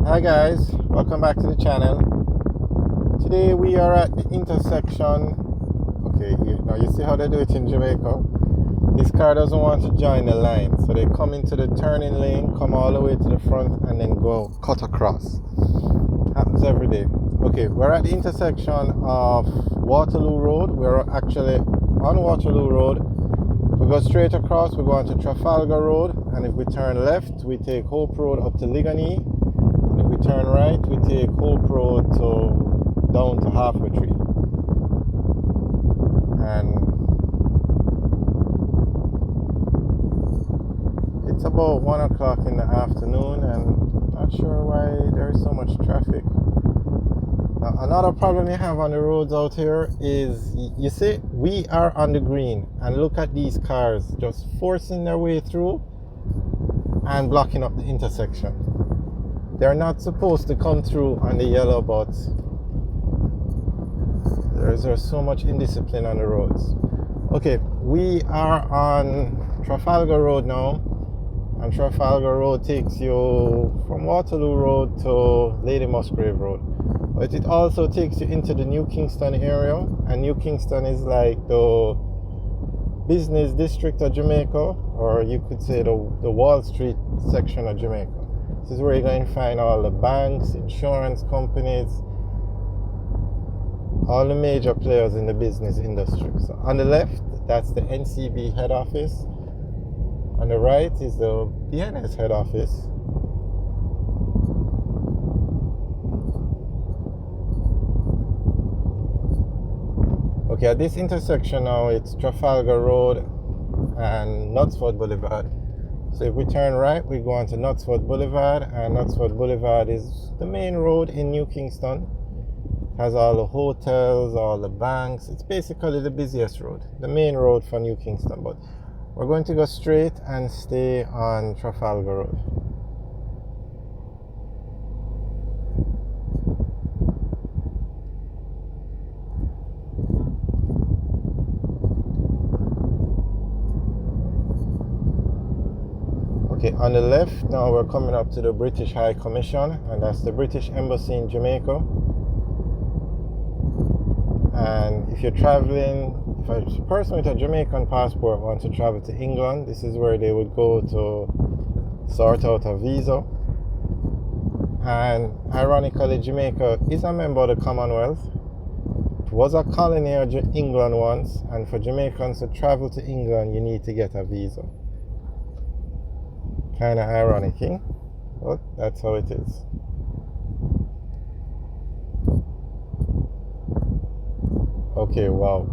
Hi guys, welcome back to the channel. Today we are at the intersection. Okay, now you see how they do it in Jamaica. This car doesn't want to join the line, so they come into the turning lane, come all the way to the front, and then go cut across. Happens every day. Okay, we're at the intersection of Waterloo Road. We're actually on Waterloo Road. If we go straight across, we go on to Trafalgar Road, and if we turn left, we take Hope Road up to Ligony. And if we turn right, we take Hope Road down to Halfway Tree. And it's about 1 o'clock in the afternoon, and not sure why there's so much traffic. Now, another problem you have on the roads out here is, you see, we are on the green, and look at these cars just forcing their way through and blocking up the intersection. They're not supposed to come through on the yellow, but there's so much indiscipline on the roads. Okay, we are on Trafalgar Road now, and Trafalgar Road takes you from Waterloo Road to Lady Musgrave Road. But it also takes you into the New Kingston area, and New Kingston is like the business district of Jamaica, or you could say the Wall Street section of Jamaica. This is where you're going to find all the banks, insurance companies, all the major players in the business industry. So on the left, that's the NCB head office. On the right is the BNS head office. Okay, at this intersection now, it's Trafalgar Road and Knutsford Boulevard. So if we turn right, we go on to Knutsford Boulevard, and Knutsford Boulevard is the main road in New Kingston. It has all the hotels, all the banks. It's basically the busiest road, the main road for New Kingston. But we're going to go straight and stay on Trafalgar Road. Okay, on the left now we're coming up to the British High Commission, and that's the British Embassy in Jamaica. And if you're traveling, if a person with a Jamaican passport wants to travel to England, this is where they would go to sort out a visa. And ironically, Jamaica is a member of the Commonwealth. It was a colony of England once, and for Jamaicans to travel to England, you need to get a visa. Kind of ironic, eh? But that's how it is. Okay, wow.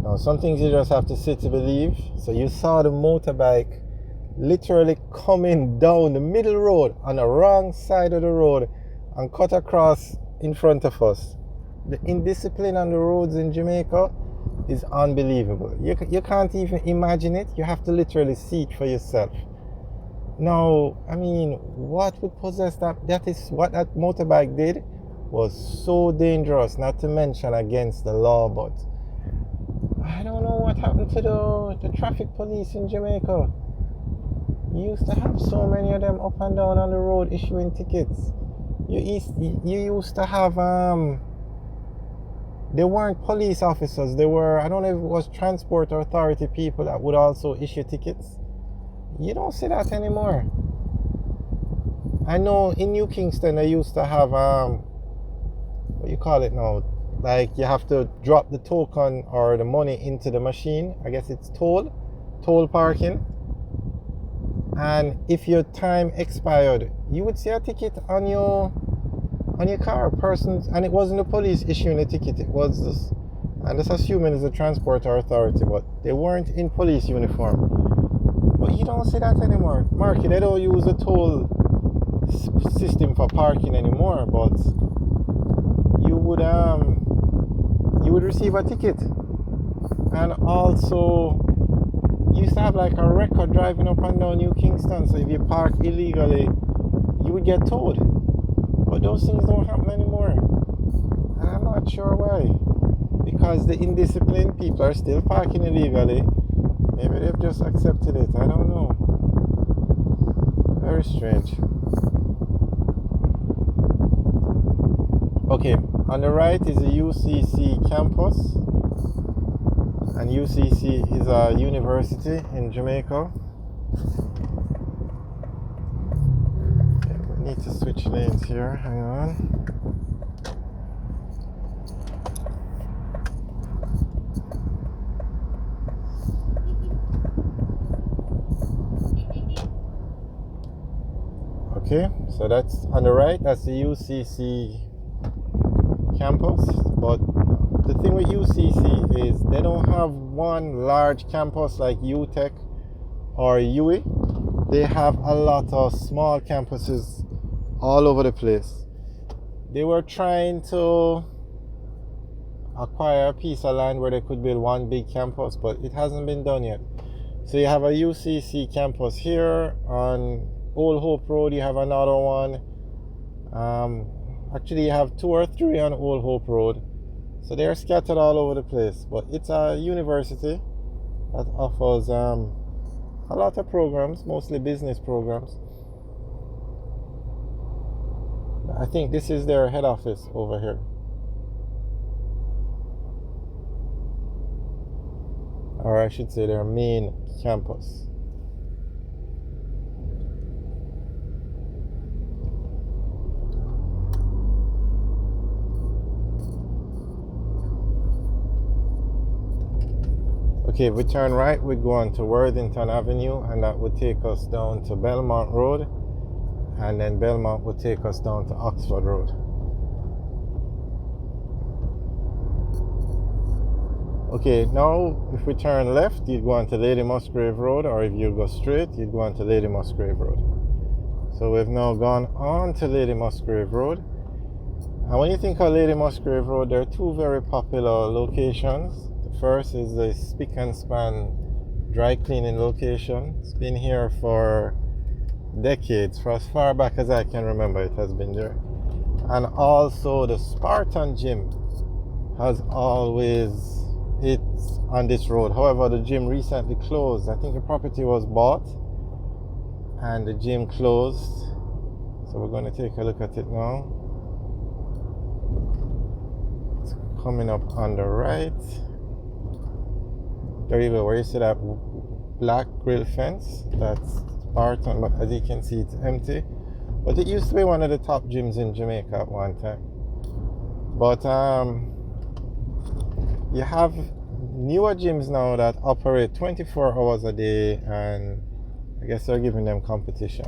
Now, some things you just have to see to believe. So you saw the motorbike literally coming down the middle road on the wrong side of the road and cut across in front of us. The indiscipline on the roads in Jamaica is unbelievable. You can't even imagine it. You have to literally see it for yourself. Now, I mean, what would possess that? That is what that motorbike did was so dangerous, not to mention against the law. But I don't know what happened to the traffic police in Jamaica. You used to have so many of them up and down on the road issuing tickets. You used to have they weren't police officers. They were, I don't know if it was transport authority people that would also issue tickets. You don't see that anymore. I know in New Kingston they used to have what you call it now, like you have to drop the token or the money into the machine. I guess it's toll parking. And if your time expired, you would see a ticket on your car, persons, and it wasn't the police issuing the ticket. It was this, and just assuming it's a transport authority, but they weren't in police uniform. But you don't see that anymore. Marky, they don't use the toll system for parking anymore, but you would receive a ticket. And also, you used to have like a record driving up and down New Kingston, so if you park illegally, you would get towed. But those things don't happen anymore. And I'm not sure why. Because the indisciplined people are still parking illegally. Maybe they've just accepted it. I don't know. Very strange. Okay, on the right is the UCC campus, and UCC is a university in Jamaica. Okay, we need to switch lanes here, hang on. Okay, so that's on the right, that's the UCC campus. But the thing with UCC is they don't have one large campus like UTech or UE. They have a lot of small campuses all over the place. They were trying to acquire a piece of land where they could build one big campus, but it hasn't been done yet. So you have a UCC campus here on Old Hope Road. You have another one. Actually, you have 2 or 3 on Old Hope Road. So they're scattered all over the place. But it's a university that offers a lot of programs, mostly business programs. I think this is their head office over here. Or I should say their main campus. Okay, if we turn right, we go on to Worthington Avenue, and that would take us down to Belmont Road, and then Belmont would take us down to Oxford Road. Okay, now if we turn left, you'd go on to Lady Musgrave Road, or if you go straight, you'd go on to Lady Musgrave Road. So we've now gone on to Lady Musgrave Road. And when you think of Lady Musgrave Road, there are 2 very popular locations. The first is the Spick and Span dry cleaning location. It's been here for decades, for as far back as I can remember it has been there. And also the Spartan Gym has always, it's on this road. However, the gym recently closed. I think the property was bought and the gym closed. So we're going to take a look at it now. It's coming up on the right. There you go, where you see that black grill fence. That's Spartan, but as you can see, it's empty. But it used to be one of the top gyms in Jamaica at one time. But you have newer gyms now that operate 24 hours a day, and I guess they're giving them competition.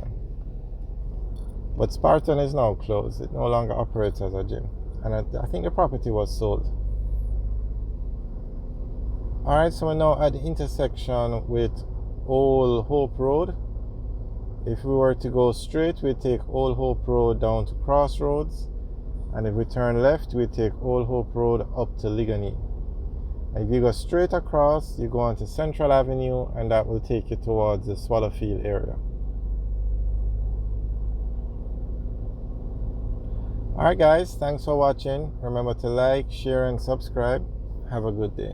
But Spartan is now closed. It no longer operates as a gym. And I think the property was sold. Alright, so we're now at the intersection with Old Hope Road. If we were to go straight, we'd take Old Hope Road down to Crossroads. And if we turn left, we take Old Hope Road up to Ligony. And if you go straight across, you go on to Central Avenue, and that will take you towards the Swallowfield area. Alright guys, thanks for watching. Remember to like, share and subscribe. Have a good day.